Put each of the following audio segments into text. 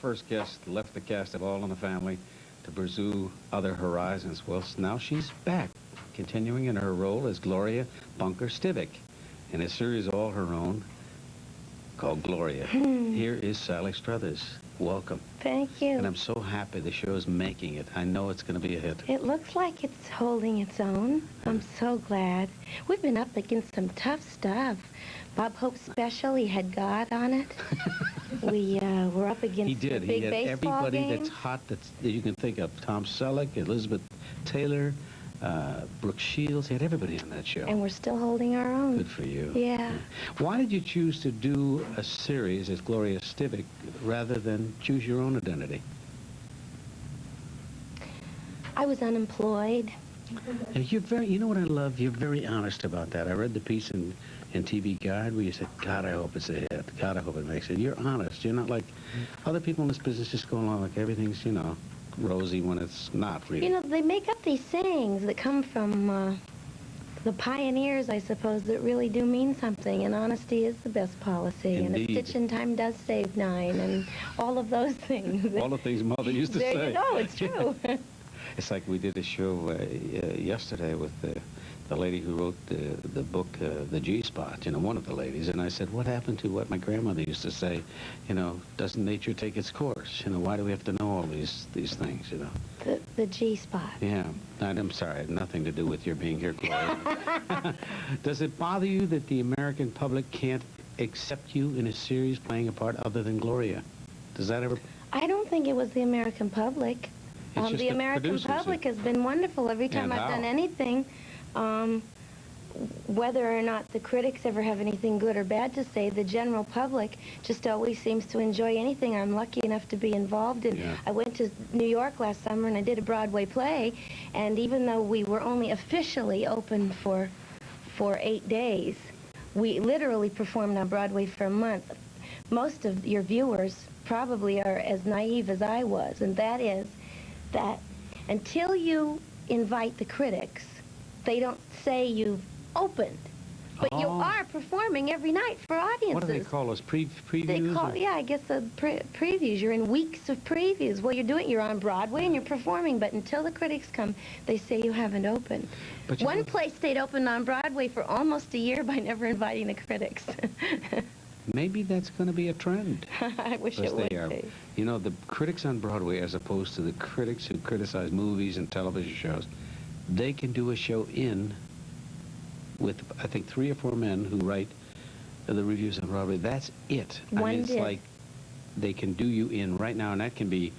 first guest left the cast of All in the Family to pursue other horizons. Well, now she's back, continuing in her role as Gloria Bunker Tipic in a series all her own called Gloria. Here is Sally Struthers. Welcome. Thank you. And I'm so happy the show's making it. I know it's going to be a hit. It looks like it's holding its own. I'm so glad. We've been up against some tough stuff. Bob Hope's special, he had God on it. We were up against the big baseball everybody game. that's hot that you can think of. Tom Selleck, Elizabeth Taylor, Brooke Shields. He had everybody on that show. And we're still holding our own. Good for you. Yeah. Why did you choose to do a series as Gloria Tipic rather than choose your own identity? I was unemployed. And you're very, you know what I love? You're very honest about that. I read the piece in TV Guide where you said, God, I hope it's a hit. God, I hope it makes it. You're honest. You're not like other people in this business just go along like everything's, you know, rosy when it's not really. You know, they make up these sayings that come from the pioneers, I suppose, that really do mean something, and honesty is the best policy. Indeed. And a stitch in time does save 9, and all of those things. All the things Mother used to there say. You know, it's true. It's like we did a show yesterday with the lady who wrote the book, The G-Spot, you know, one of the ladies, and I said, what happened to what my grandmother used to say, you know, doesn't nature take its course? You know, why do we have to know all these things, you know? The G-Spot. Yeah. I'm sorry, it had nothing to do with your being here, Gloria. Does it bother you that the American public can't accept you in a series playing a part other than Gloria? Does that ever... I don't think it was the American public. The American public has been wonderful every time I've done anything. Whether or not the critics ever have anything good or bad to say, the general public just always seems to enjoy anything I'm lucky enough to be involved in. Yeah. I went to New York last summer and I did a Broadway play, and even though we were only officially open for 8 days, we literally performed on Broadway for a month. Most of your viewers probably are as naive as I was, and that is that until you invite the critics, they don't say you've opened. But you are performing every night for audiences. What do they call us? Previews? They call, yeah, I guess previews. You're in weeks of previews. Well, you're on Broadway and you're performing, but until the critics come, they say you haven't opened. But one place stayed open on Broadway for almost a year by never inviting the critics. Maybe that's going to be a trend. I wish it would be. You know, the critics on Broadway, as opposed to the critics who criticize movies and television shows, they can do a show with, I think, 3 or 4 men who write the reviews on Broadway. That's it. I mean, it's like they can do you in right now, and that can be,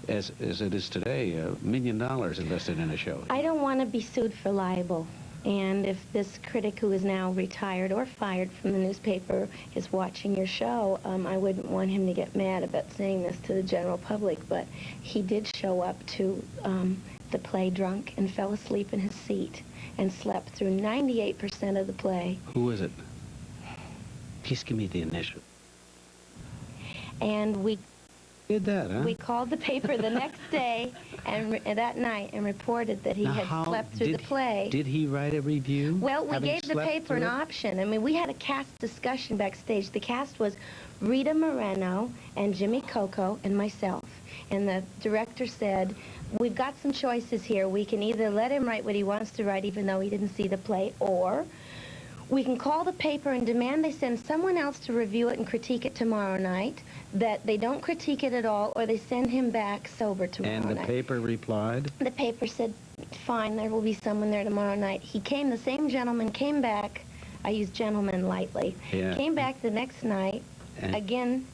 as it is today, $1 million invested in a show. I don't want to be sued for libel. And if this critic who is now retired or fired from the newspaper is watching your show, I wouldn't want him to get mad about saying this to the general public, but he did show up to the play drunk and fell asleep in his seat and slept through 98% of the play. Who is it? Please give me the initial. And we did that, huh? We called the paper the next day and that night and reported that he had slept through the play. Did he write a review? Well, we gave the paper an option. I mean, we had a cast discussion backstage. The cast was Rita Moreno and Jimmy Coco and myself. And the director said, we've got some choices here. We can either let him write what he wants to write even though he didn't see the play, or we can call the paper and demand they send someone else to review it and critique it tomorrow night, that they don't critique it at all, or they send him back sober tomorrow night. And the paper replied? The paper said, fine, there will be someone there tomorrow night. He came, the same gentleman came back. I use gentleman lightly. Yeah. Came back the next night, again,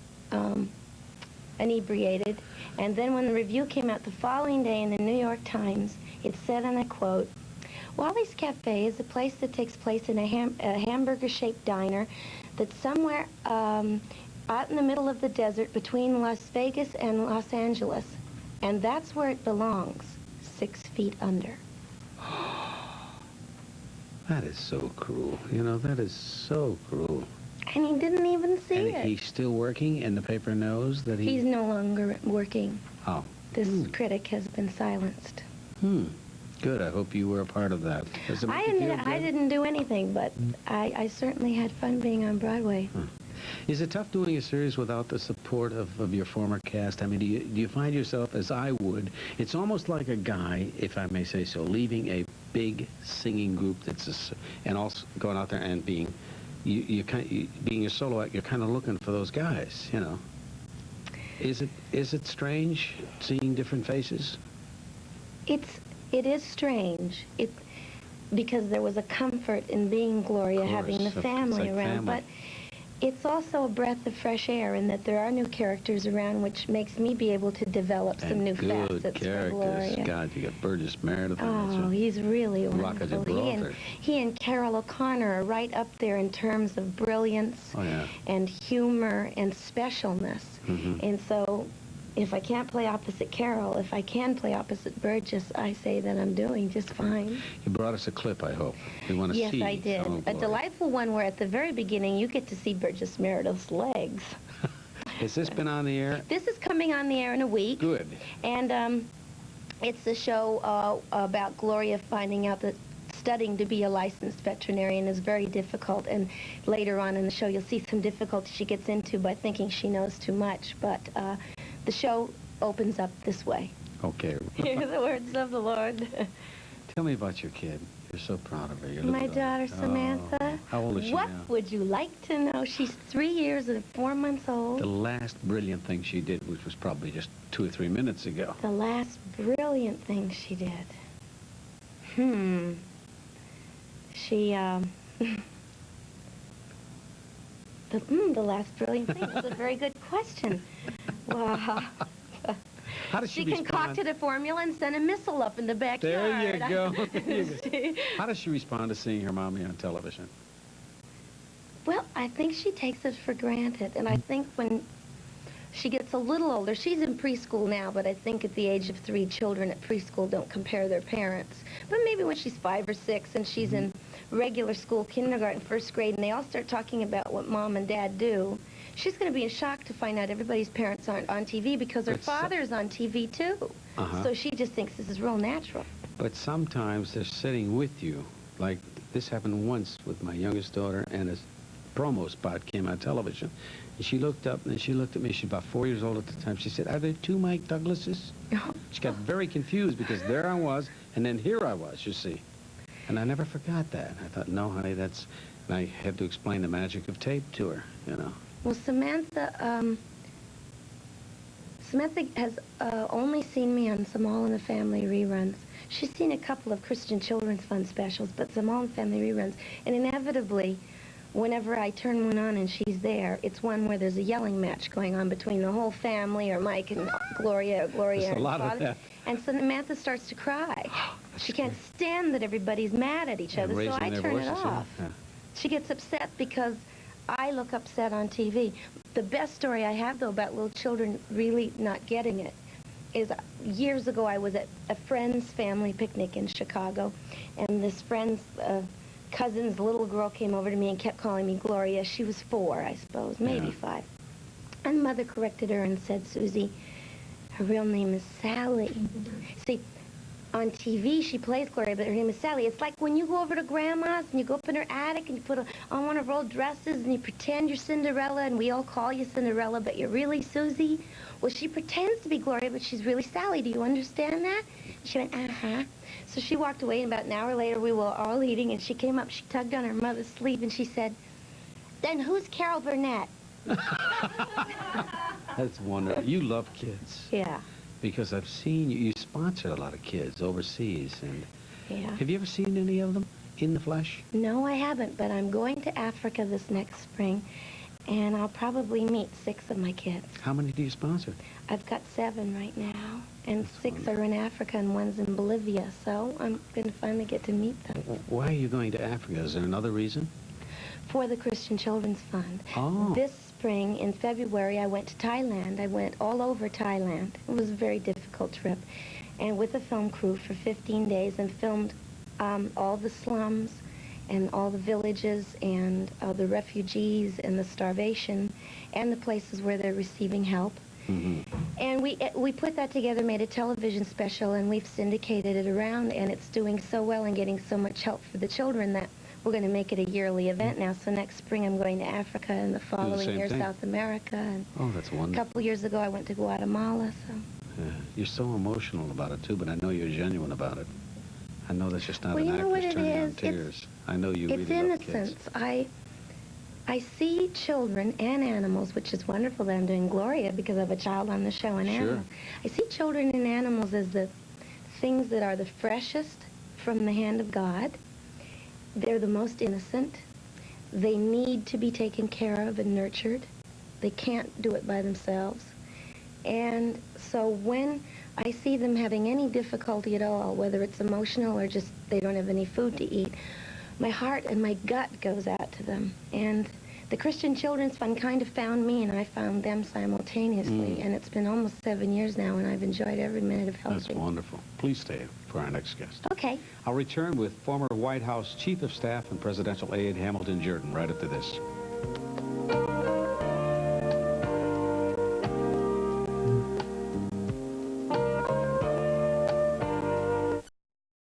inebriated. And then when the review came out the following day in the New York Times, it said, and I quote, Wally's Cafe is a place that takes place in a hamburger-shaped diner that's somewhere out in the middle of the desert between Las Vegas and Los Angeles. And that's where it belongs, 6 feet under. That is so cruel. You know, that is so cruel. And he didn't even see it. And he's still working, and the paper knows that he's no longer working. Oh. This critic has been silenced. Good. I hope you were a part of that. Does it make you feel good? I didn't do anything, but I certainly had fun being on Broadway. Is it tough doing a series without the support of your former cast? I mean, do you find yourself, as I would, it's almost like a guy, if I may say so, leaving a big singing group and also going out there and being, being a solo act, you're kind of looking for those guys, you know. Is it strange seeing different faces? It is strange. Because there was a comfort in being Gloria, having the family around, but it's also a breath of fresh air in that there are new characters around, which makes me be able to develop some new facets for Gloria. God, you got Burgess Meredith. Oh, he's really wonderful. He and Carol O'Connor are right up there in terms of brilliance and humor and specialness. And so, if I can't play opposite Carol, if I can play opposite Burgess, I say that I'm doing just fine. You brought us a clip, I hope. We want to see. Yes, I did. A delightful one where at the very beginning you get to see Burgess Meredith's legs. Has this been on the air? This is coming on the air in a week. Good. And it's a show about Gloria finding out that studying to be a licensed veterinarian is very difficult, and later on in the show you'll see some difficulty she gets into by thinking she knows too much, but the show opens up this way. Okay. Hear the words of the Lord. Tell me about your kid. You're so proud of her. My daughter, Samantha. Oh, how old is she now? What would you like to know? She's 3 years and 4 months old. The last brilliant thing she did, which was probably just 2 or 3 minutes ago. The last brilliant thing she did. She, the last brilliant thing is a very good question. Wow. How does she concocted a formula and sent a missile up in the backyard. There you go. How does she respond to seeing her mommy on television? Well, I think she takes it for granted, and I think when she gets a little older, she's in preschool now, but I think at the age of 3, children at preschool don't compare their parents. But maybe when she's 5 or 6 and she's in regular school, kindergarten, 1st grade, and they all start talking about what mom and dad do, she's going to be in shock to find out everybody's parents aren't on TV because her father's on TV too. So she just thinks this is real natural. But sometimes they're sitting with you. Like this happened once with my youngest daughter, and a promo spot came on television. And she looked up, and she looked at me. She's about 4 years old at the time. She said, "Are there 2 Mike Douglases?" She got very confused because there I was, and then here I was, you see. And I never forgot that. I thought, no, honey, that's... And I had to explain the magic of tape to her, you know. Well, Samantha has only seen me on some All in the Family reruns. She's seen a couple of Christian Children's Fund specials, but some All in the Family reruns. And inevitably, whenever I turn one on and she's there, it's one where there's a yelling match going on between the whole family, or Mike and Gloria, or Gloria and Father. And Samantha starts to cry. She can't stand that everybody's mad at each other, so I turn it off. She gets upset because I look upset on TV. The best story I have, though, about little children really not getting it is years ago I was at a friend's family picnic in Chicago, and this friend's cousin's little girl came over to me and kept calling me Gloria. She was 4, I suppose, maybe 5. And Mother corrected her and said, "Susie, her real name is Sally." See, on TV, she plays Gloria, but her name is Sally. It's like when you go over to Grandma's and you go up in her attic and you put on one of her old dresses and you pretend you're Cinderella, and we all call you Cinderella, but you're really Susie. Well, she pretends to be Gloria, but she's really Sally. Do you understand that? She went, uh-huh. So she walked away, and about an hour later, we were all eating, and she came up, she tugged on her mother's sleeve, and she said, "Then who's Carol Burnett?" That's wonderful. You love kids. Yeah. Because I've seen you sponsor a lot of kids overseas, and yeah. Have you ever seen any of them in the flesh? No, I haven't, but I'm going to Africa this next spring, and I'll probably meet 6 of my kids. How many do you sponsor? I've got 7 right now, and 6 are in Africa, and 1's in Bolivia, so I'm going to finally get to meet them. Why are you going to Africa? Is there another reason? For the Christian Children's Fund. Oh. This spring, in February, I went to Thailand. I went all over Thailand. It was a very difficult trip. And with a film crew for 15 days, and filmed all the slums and all the villages and the refugees and the starvation and the places where they're receiving help. And we put that together, made a television special, and we've syndicated it around, and it's doing so well and getting so much help for the children that we're going to make it a yearly event now. So next spring I'm going to Africa, and the following same year thing. South America. And Oh, that's a wonderful. couple years ago I went to Guatemala. So Yeah. You're so emotional about it, too, but I know you're genuine about it. I know that's just not Well, an you know what actress it turning on is? tears. I know you it's really love kids. innocence. I see children and animals, which is wonderful that I'm doing Gloria because I have a child on the show and Sure. animals. I see children and animals as the things that are the freshest from the hand of God. They're the most innocent. They need to be taken care of and nurtured. They can't do it by themselves. And so when I see them having any difficulty at all, whether it's emotional or just they don't have any food to eat, my heart and my gut goes out to them. And the Christian Children's Fund kind of found me, and I found them simultaneously. And it's been almost 7 years now, and I've enjoyed every minute of helping. That's wonderful. Please stay for our next guest. Okay. I'll return with former White House Chief of Staff and Presidential Aide Hamilton Jordan right after this.